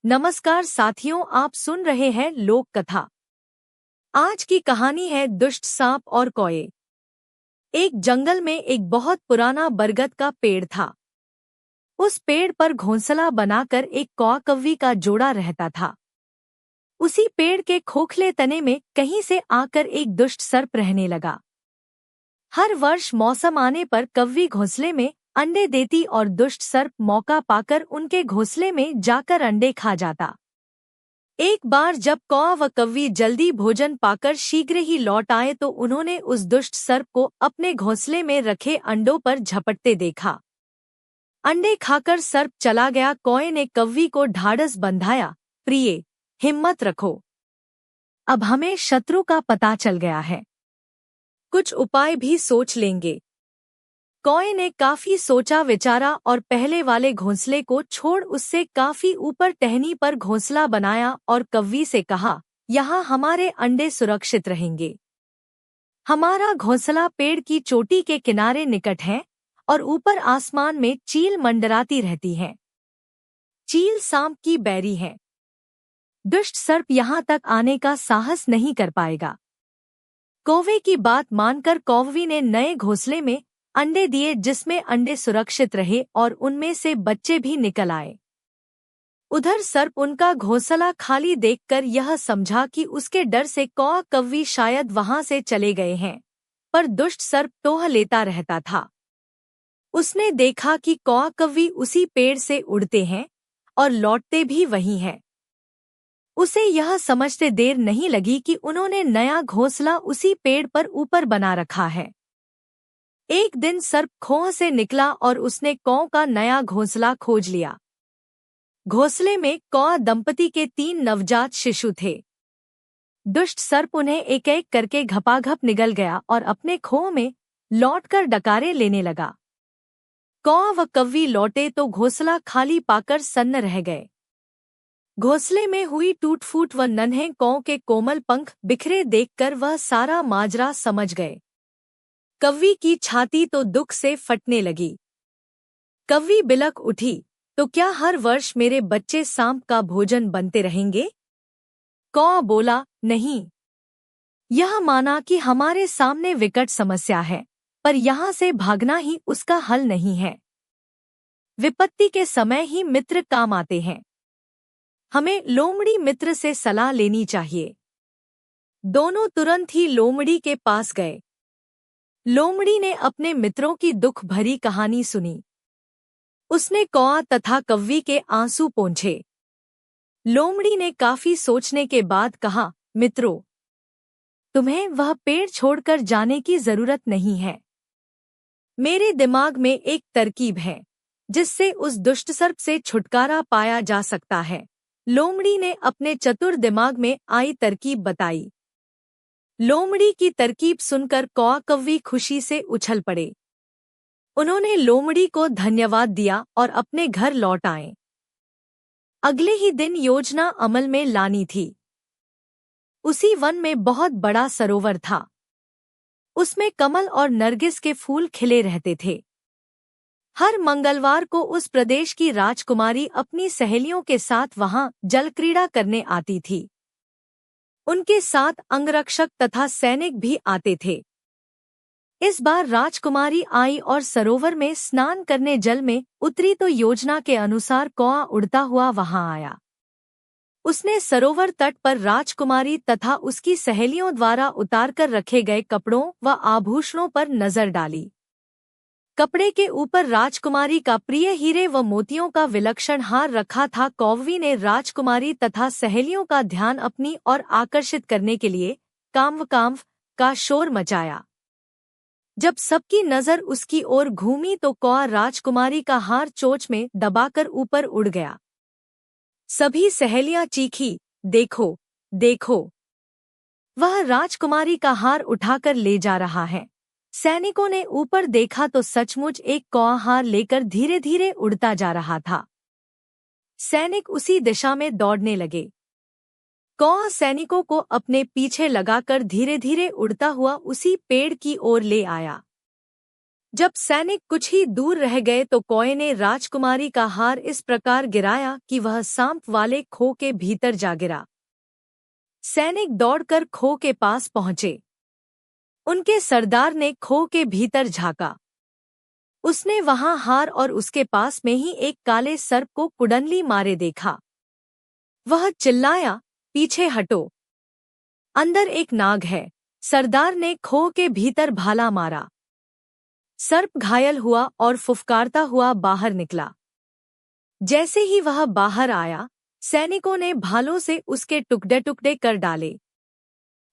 नमस्कार साथियों, आप सुन रहे हैं लोक कथा। आज की कहानी है दुष्ट सांप और कौए। एक जंगल में एक बहुत पुराना बरगद का पेड़ था। उस पेड़ पर घोंसला बनाकर एक कौआ कव्वी का जोड़ा रहता था। उसी पेड़ के खोखले तने में कहीं से आकर एक दुष्ट सर्प रहने लगा। हर वर्ष मौसम आने पर कव्वी घोंसले में अंडे देती और दुष्ट सर्प मौका पाकर उनके घोंसले में जाकर अंडे खा जाता। एक बार जब कौआ व कव्वी जल्दी भोजन पाकर शीघ्र ही लौट आए तो उन्होंने उस दुष्ट सर्प को अपने घोंसले में रखे अंडों पर झपटते देखा। अंडे खाकर सर्प चला गया। कौए ने कव्वी को ढाढ़स बंधाया, प्रिय, हिम्मत रखो, अब हमें शत्रु का पता चल गया है, कुछ उपाय भी सोच लेंगे। कौए ने काफी सोचा विचारा और पहले वाले घोंसले को छोड़ उससे काफी ऊपर टहनी पर घोंसला बनाया और कव्वी से कहा, यहाँ हमारे अंडे सुरक्षित रहेंगे। हमारा घोंसला पेड़ की चोटी के किनारे निकट है और ऊपर आसमान में चील मंडराती रहती है। चील सांप की बैरी है। दुष्ट सर्प यहाँ तक आने का साहस नहीं कर पाएगा। कौवे की बात मानकर कौवी ने नए घोंसले में अंडे दिए, जिसमें अंडे सुरक्षित रहे और उनमें से बच्चे भी निकल आए। उधर सर्प उनका घोंसला खाली देखकर यह समझा कि उसके डर से कौआ कव्वी शायद वहां से चले गए हैं, पर दुष्ट सर्प टोह लेता रहता था। उसने देखा कि कौआ कव्वी उसी पेड़ से उड़ते हैं और लौटते भी वही हैं। उसे यह समझते देर नहीं लगी कि उन्होंने नया घोंसला उसी पेड़ पर ऊपर बना रखा है। एक दिन सर्प खोह से निकला और उसने कौ का नया घोंसला खोज लिया। घोंसले में कौ दंपति के 3 नवजात शिशु थे। दुष्ट सर्प उन्हें एक एक करके घपाघप निगल गया और अपने खोह में लौटकर डकारे लेने लगा। कौ व कव्वी लौटे तो घोंसला खाली पाकर सन्न रह गए। घोंसले में हुई टूट फूट व नन्हे कौ के कोमल पंख बिखरे देखकर वह सारा माजरा समझ गए। कव्वी की छाती तो दुख से फटने लगी। कव्वी बिलक उठी, तो क्या हर वर्ष मेरे बच्चे सांप का भोजन बनते रहेंगे? कौ बोला, नहीं। यह माना कि हमारे सामने विकट समस्या है, पर यहाँ से भागना ही उसका हल नहीं है। विपत्ति के समय ही मित्र काम आते हैं। हमें लोमड़ी मित्र से सलाह लेनी चाहिए। दोनों तुरंत ही लोमड़ी के पास गए। लोमड़ी ने अपने मित्रों की दुख भरी कहानी सुनी। उसने कौआ तथा कव्वी के आंसू पोंछे। लोमड़ी ने काफी सोचने के बाद कहा, मित्रों, तुम्हें वह पेड़ छोड़कर जाने की जरूरत नहीं है। मेरे दिमाग में एक तरकीब है, जिससे उस दुष्ट सर्प से छुटकारा पाया जा सकता है। लोमड़ी ने अपने चतुर दिमाग में आई तरकीब बताई। लोमड़ी की तरकीब सुनकर कौआ कव्वी खुशी से उछल पड़े। उन्होंने लोमड़ी को धन्यवाद दिया और अपने घर लौट आए। अगले ही दिन योजना अमल में लानी थी। उसी वन में बहुत बड़ा सरोवर था। उसमें कमल और नरगिस के फूल खिले रहते थे। हर मंगलवार को उस प्रदेश की राजकुमारी अपनी सहेलियों के साथ वहां जलक्रीड़ा करने आती थी। उनके साथ अंगरक्षक तथा सैनिक भी आते थे। इस बार राजकुमारी आई और सरोवर में स्नान करने जल में उतरी तो योजना के अनुसार कौआ उड़ता हुआ वहां आया। उसने सरोवर तट पर राजकुमारी तथा उसकी सहेलियों द्वारा उतारकर रखे गए कपड़ों व आभूषणों पर नजर डाली। कपड़े के ऊपर राजकुमारी का प्रिय हीरे व मोतियों का विलक्षण हार रखा था। कौवी ने राजकुमारी तथा सहेलियों का ध्यान अपनी ओर आकर्षित करने के लिए काम्व काम्व का शोर मचाया। जब सबकी नजर उसकी ओर घूमी तो कौआ राजकुमारी का हार चोंच में दबाकर ऊपर उड़ गया। सभी सहेलियां चीखी, देखो देखो, वह राजकुमारी का हार उठाकर ले जा रहा है। सैनिकों ने ऊपर देखा तो सचमुच एक कौआ हार लेकर धीरे धीरे उड़ता जा रहा था। सैनिक उसी दिशा में दौड़ने लगे। कौआ सैनिकों को अपने पीछे लगाकर धीरे धीरे उड़ता हुआ उसी पेड़ की ओर ले आया। जब सैनिक कुछ ही दूर रह गए तो कौए ने राजकुमारी का हार इस प्रकार गिराया कि वह सांप वाले खो के भीतर जा गिरा। सैनिक दौड़कर खो के पास पहुंचे। उनके सरदार ने खो के भीतर झांका। उसने वहां हार और उसके पास में ही एक काले सर्प को कुडनली मारे देखा। वह चिल्लाया, पीछे हटो, अंदर एक नाग है। सरदार ने खो के भीतर भाला मारा। सर्प घायल हुआ और फुफकारता हुआ बाहर निकला। जैसे ही वह बाहर आया, सैनिकों ने भालों से उसके टुकड़े टुकड़े कर डाले।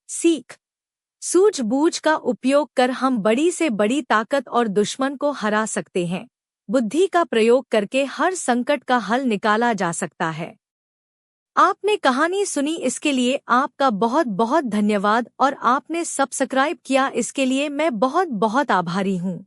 सीख: सूझबूझ का उपयोग कर हम बड़ी से बड़ी ताकत और दुश्मन को हरा सकते हैं। बुद्धि का प्रयोग करके हर संकट का हल निकाला जा सकता है। आपने कहानी सुनी, इसके लिए आपका बहुत बहुत धन्यवाद और आपने सब्सक्राइब किया, इसके लिए मैं बहुत बहुत आभारी हूँ।